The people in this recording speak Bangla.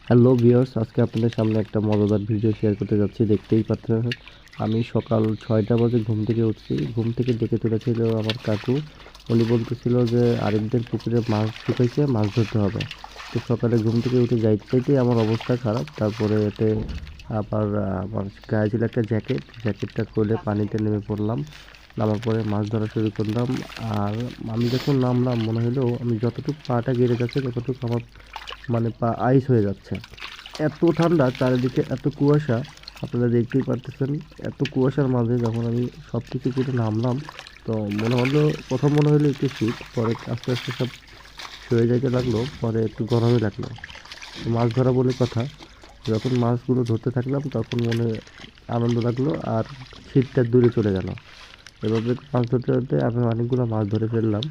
হ্যালো ভিউয়ার্স, আজকে আপনাদের সামনে একটা মজাদার ভিডিও শেয়ার করতে যাচ্ছি। দেখতেই পাচ্ছেন, আমি সকাল 6টা বাজে ঘুম থেকে উঠছি। ঘুম থেকে ডেকে তুলেছিল আমার কাকু। উনি বলতেছিল যে আরিফদের পুকুরে মাছ শুকাইছে, মাছ ধরতে হবে। তো সকালে ঘুম থেকে উঠে যাইতে যাইতেই আমার অবস্থা খারাপ। তারপরে এতে আবার আমার গায়ে ছিল একটা জ্যাকেট, জ্যাকেটটা খুলে পানিতে নেমে পড়লাম। নামার পরে মাছ ধরা শুরু করলাম। আর আমি যখন নামলাম মনে হলো আমি যতটুকু পাটা গেড়ে যাচ্ছে ততটুকু আমার মানে পা আইস হয়ে যাচ্ছে। এত ঠান্ডা, চারিদিকে এত কুয়াশা, আপনারা দেখতেই পারতেছেন। এত কুয়াশার মাঝে যখন আমি সব কিছু করে নামলাম, তো মনে হলো, প্রথম মনে হলো একটু শীত, পরে আস্তে আস্তে সব সয়ে যেতে লাগলো, পরে একটু গরমই লাগলো। তো মাছ ধরা বলে কথা, যখন মাছগুলো ধরতে থাকলাম তখন মনে আনন্দ লাগলো আর শীতটা দূরে চলে গেল। এভাবে মাছ ধরতে ধরতে আমি অনেকগুলো মাছ ধরে ফেললাম।